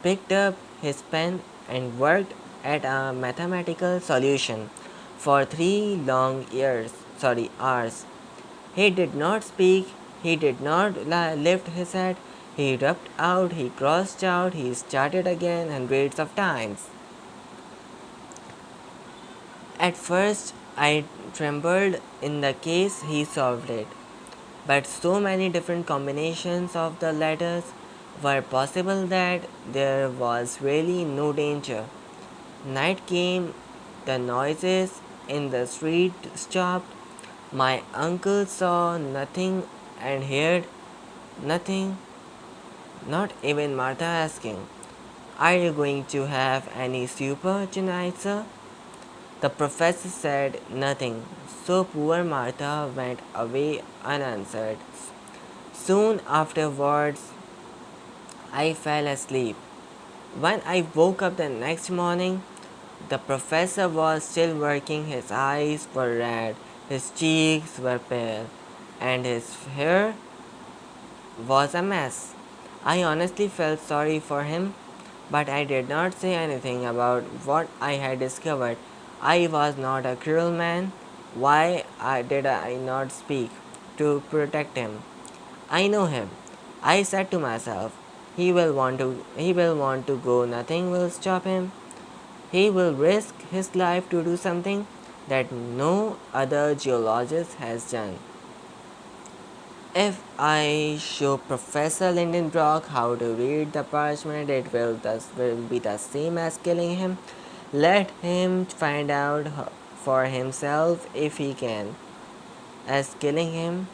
picked up his pen and worked at a mathematical solution for 3 long hours. He did not speak, he did not lift his head, he rubbed out, he crossed out, he started again hundreds of times. At first, I trembled in the case he solved it, but so many different combinations of the letters were possible that there was really no danger. Night came, the noises in the street stopped. My uncle saw nothing and heard nothing, not even Martha asking, "Are you going to have any supper tonight, sir?" The professor said nothing, so poor Martha went away unanswered. Soon afterwards, I fell asleep. When I woke up the next morning, the professor was still working. His eyes were red, his cheeks were pale, and his hair was a mess. I honestly felt sorry for him, but I did not say anything about what I had discovered. I was not a cruel man. Did I not speak to protect him? I know him. I said to myself, he will want to go, nothing will stop him. He will risk his life to do something that no other geologist has done. If I show Professor Lindenbrock how to read the parchment, it will be the same as killing him. Let him find out for himself if he can, as killing him.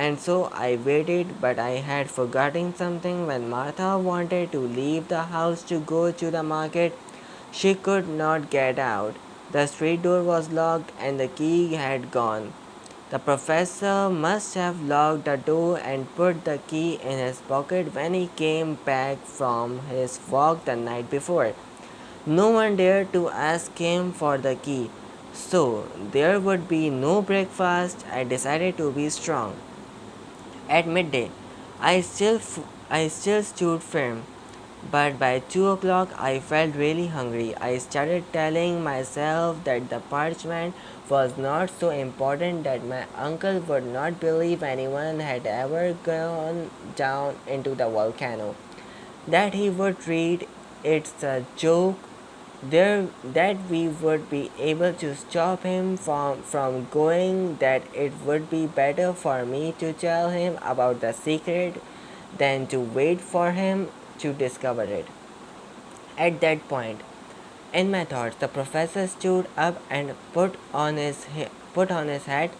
And so I waited, but I had forgotten something. When Martha wanted to leave the house to go to the market, she could not get out. The street door was locked and the key had gone. The professor must have locked the door and put the key in his pocket when he came back from his walk the night before. No one dared to ask him for the key, so there would be no breakfast. I decided to be strong. At midday, I still stood firm, but by 2 o'clock I felt really hungry. I started telling myself that the parchment was not so important, that my uncle would not believe anyone had ever gone down into the volcano, that he would treat it's a joke, that we would be able to stop him from going, that it would be better for me to tell him about the secret than to wait for him to discover it. At that point, in my thoughts, the professor stood up and put on his hat.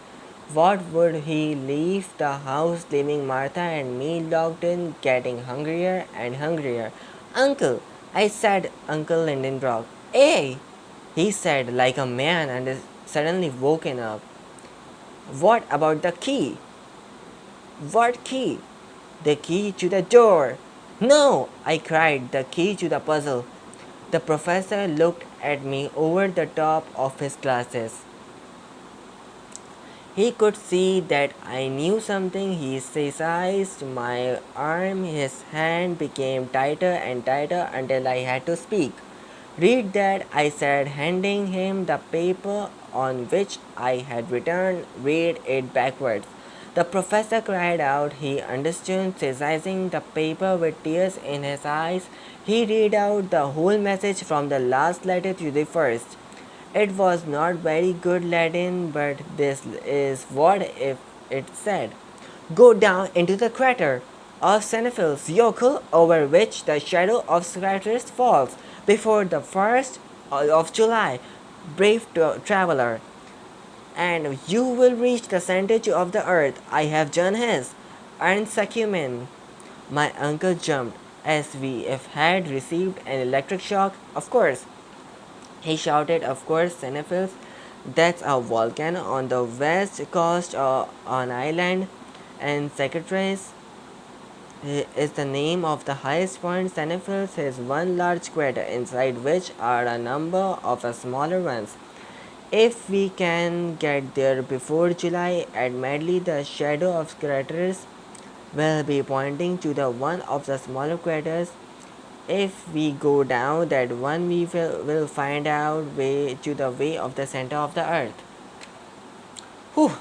What would he leave the house, leaving Martha and me locked in, getting hungrier and hungrier? "Uncle," I said, Uncle Lindenbrock. "Hey," he said like a man and is suddenly woken up. "What about the key?" "What key?" "The key to the door." "No!" I cried, "the key to the puzzle." The professor looked at me over the top of his glasses. He could see that I knew something. He seized my arm. His hand became tighter and tighter until I had to speak. "Read that," I said, handing him the paper on which I had written. "Read it backwards." The professor cried out. He understood, seizing the paper with tears in his eyes. He read out the whole message from the last letter to the first. It was not very good Latin, but this is what if it said. "Go down into the crater of Xenophil's yokel, over which the shadow of Socrates falls, before the 1st of July, brave traveler, and you will reach the center of the earth. I have done his. And Sakumin." My uncle jumped, as if had received an electric shock. "Of course," he shouted, "of course, Xenophils. That's a volcano on the west coast of an island, and Secretaries is the name of the highest point. Xenophils is one large crater, inside which are a number of smaller ones. If we can get there before July, admittedly the shadow of craters will be pointing to the one of the smaller craters. If we go down that one, we will find out way to the way of the center of the earth. Whew,